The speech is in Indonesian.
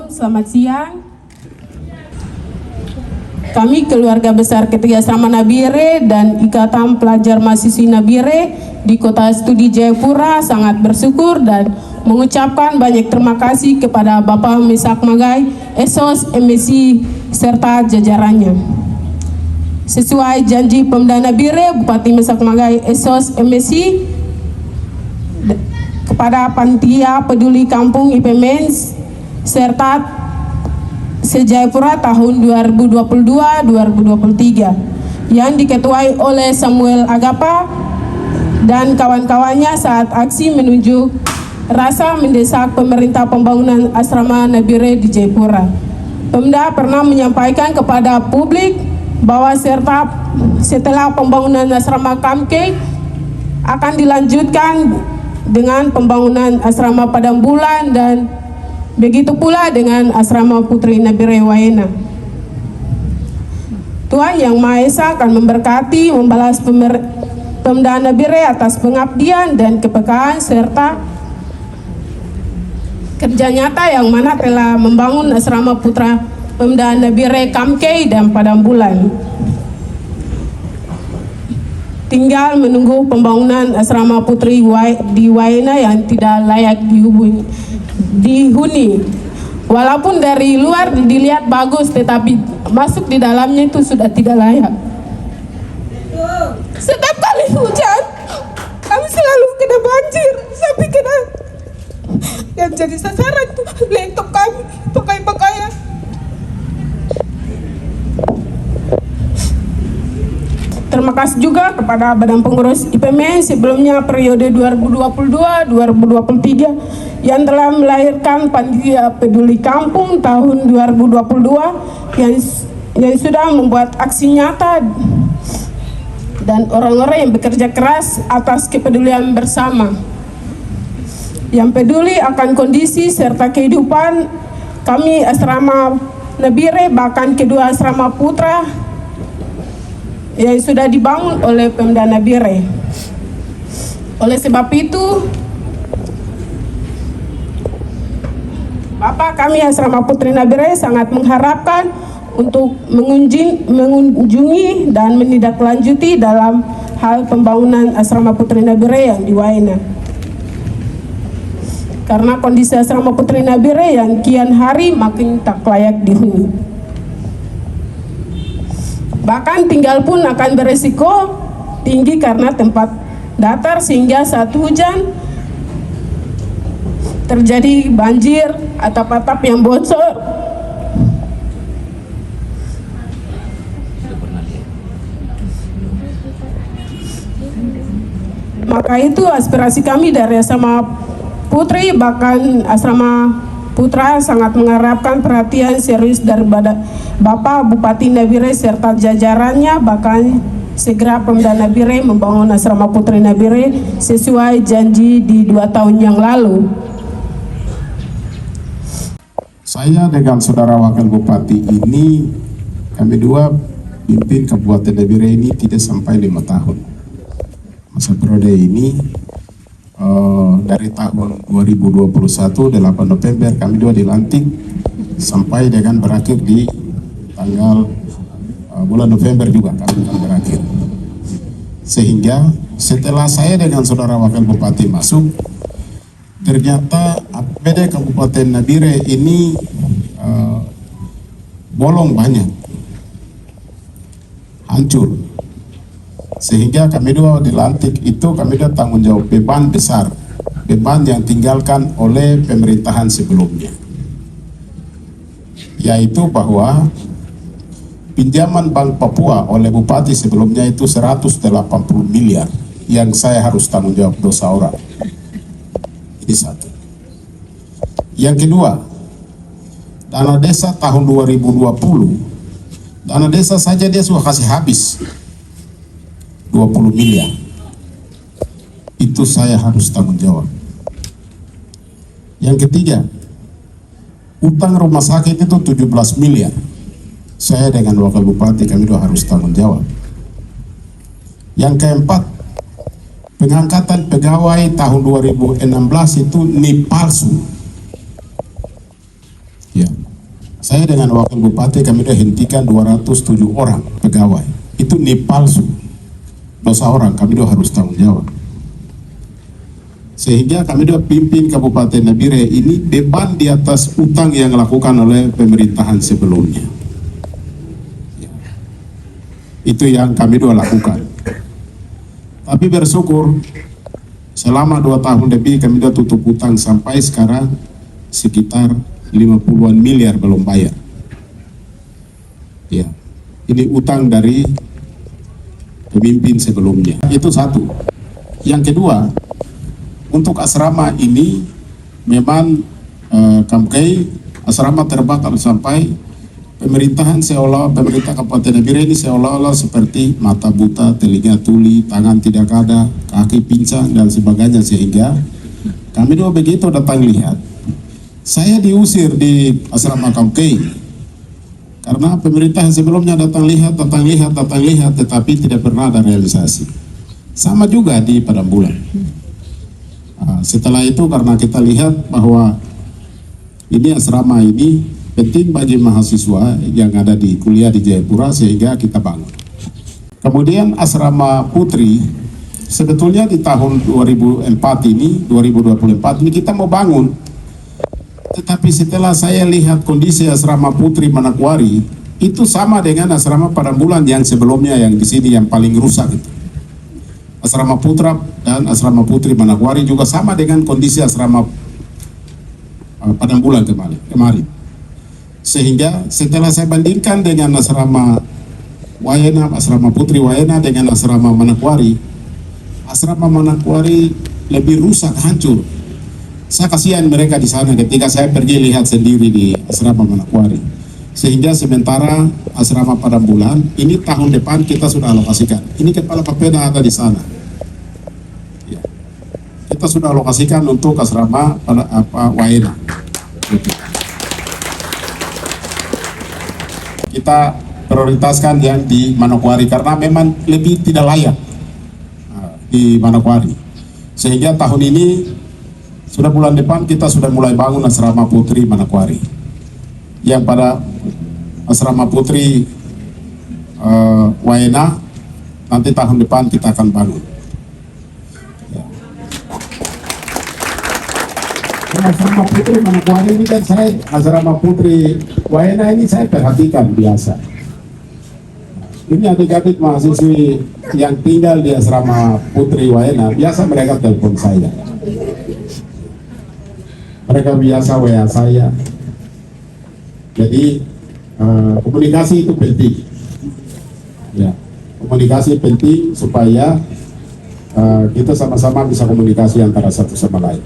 selamat siang. Kami keluarga besar Ketiga Asrama Nabire dan Ikatan Pelajar Mahasiswi Nabire di Kota Studi Jayapura sangat bersyukur dan mengucapkan banyak terima kasih kepada Bapak Mesak Magai, Esos, MSI, serta jajarannya. Sesuai janji Pemda Nabire, Bupati Mesak Magai, Esos, MSI, kepada Panitia Peduli Kampung IPMens serta se-Jayapura tahun 2022-2023 yang diketuai oleh Samuel Agapa dan kawan-kawannya saat aksi menunjuk rasa mendesak pemerintah pembangunan asrama Nabire di Jayapura. Pemda pernah menyampaikan kepada publik bahwa setelah pembangunan asrama Kamkei akan dilanjutkan dengan pembangunan asrama Padang Bulan dan begitu pula dengan asrama Putri Nabire Waena. Tuhan Yang Maha Esa akan memberkati, membalas Pemda Nabire atas pengabdian dan kepekaan serta kerja nyata yang mana telah membangun asrama putra Pemda Nabire Kamkei dan Padang Bulan. Tinggal menunggu pembangunan asrama Putri di Waena yang tidak layak dihuni. Walaupun dari luar dilihat bagus, tetapi masuk di dalamnya itu sudah tidak layak. Setiap kali hujan, kami selalu kena banjir, sampai kena yang jadi sasaran itu laptop kami, pakaian. Terima kasih juga kepada Badan Pengurus IPMN sebelumnya periode 2022-2023 yang telah melahirkan Panitia Peduli Kampung tahun 2022 yang sudah membuat aksi nyata dan orang-orang yang bekerja keras atas kepedulian bersama yang peduli akan kondisi serta kehidupan kami asrama Nabire, bahkan kedua asrama putra yang sudah dibangun oleh Pemda Nabire. Oleh sebab itu, Bapak kami asrama Putri Nabire sangat mengharapkan untuk mengunjungi dan menindaklanjuti dalam hal pembangunan asrama Putri Nabire yang di Waena. Karena kondisi asrama Putri Nabire yang kian hari makin tak layak dihuni. Bahkan tinggal pun akan beresiko tinggi karena tempat datar sehingga saat hujan terjadi banjir, atap-atap yang bocor. Maka itu aspirasi kami dari asrama Putri, bahkan asrama Putra sangat mengharapkan perhatian serius dari Bapak Bupati Nabire serta jajarannya, bahkan segera Pemda Nabire membangun asrama Putri Nabire sesuai janji di 2 tahun yang lalu. Saya dengan saudara Wakil Bupati ini, kami dua pimpin Kabupaten Nabire ini tidak sampai 5 tahun. Masa periode ini dari tahun 2021 8 November kami dua dilantik sampai dengan berakhir di tanggal bulan November juga kami akan berakhir. Sehingga setelah saya dengan saudara Wakil Bupati masuk, ternyata APBD Kabupaten Nabire ini bolong banyak, hancur. Sehingga kami dua dilantik itu kami dua tanggung jawab beban besar, beban yang tinggalkan oleh pemerintahan sebelumnya, yaitu bahwa pinjaman Bank Papua oleh Bupati sebelumnya itu 180 miliar yang saya harus tanggung jawab dosa orang. Ini satu. Yang kedua, dana desa tahun 2020, dana desa saja dia sudah kasih habis 20 miliar. Itu saya harus tanggung jawab. Yang ketiga, utang rumah sakit itu 17 miliar. Saya dengan Wakil Bupati kami dua harus tanggung jawab. Yang keempat, pengangkatan pegawai tahun 2016 itu palsu. Ya. Saya dengan wakil bupati kami sudah hentikan 207 orang pegawai. Itu NIP palsu. Dosa orang, kami sudah harus tanggung jawab. Sehingga kami sudah pimpin Kabupaten Nabire ini beban di atas utang yang dilakukan oleh pemerintahan sebelumnya. Itu yang kami sudah lakukan. Tapi bersyukur selama 2 tahun lebih kami sudah tutup utang sampai sekarang sekitar 50-an miliar belum bayar. Ya, ini utang dari pemimpin sebelumnya. Itu satu. Yang kedua, untuk asrama ini memang Kamkei asrama terbakar sampai pemerintah Kabupaten Nabire ini seolah-olah seperti mata buta, telinga tuli, tangan tidak ada, kaki pincang dan sebagainya, sehingga kami dua begitu datang lihat. Saya diusir di asrama Kamkei karena pemerintahan sebelumnya datang lihat, tetapi tidak pernah ada realisasi. Sama juga di Padang Bulan. Setelah itu karena kita lihat bahwa ini asrama ini penting bagi mahasiswa yang ada di kuliah di Jayapura, sehingga kita bangun. Kemudian asrama putri sebetulnya di tahun 2024 ini kita mau bangun. Tetapi setelah saya lihat kondisi asrama putri Manokwari itu sama dengan asrama Padang Bulan yang sebelumnya, yang di sini yang paling rusak itu. Asrama Putra dan asrama putri Manokwari juga sama dengan kondisi asrama Padang Bulan kemarin. Sehingga setelah saya bandingkan dengan asrama Waena, asrama putri Waena dengan asrama Manokwari lebih rusak, hancur. Saya kasihan mereka di sana ketika saya pergi lihat sendiri di asrama Manokwari. Sehingga sementara asrama Padang Bulan ini tahun depan kita sudah alokasikan. Ini kepala Bapeda ada di sana. Ya. Kita sudah alokasikan untuk asrama Waena. Kita prioritaskan yang di Manokwari karena memang lebih tidak layak di Manokwari. Sehingga tahun ini sudah bulan depan kita sudah mulai bangun asrama putri Manokwari. Yang pada asrama putri Waena nanti tahun depan kita akan bangun. Ya. Asrama putri Manokwari ini kan asrama putri Waena ini saya perhatikan biasa. Ini adik-adik mahasiswi yang tinggal di asrama putri Waena, biasa mereka telepon saya. Mereka biasa WA saya. Jadi komunikasi itu penting. Ya, komunikasi penting supaya kita sama-sama bisa komunikasi antara satu sama lain.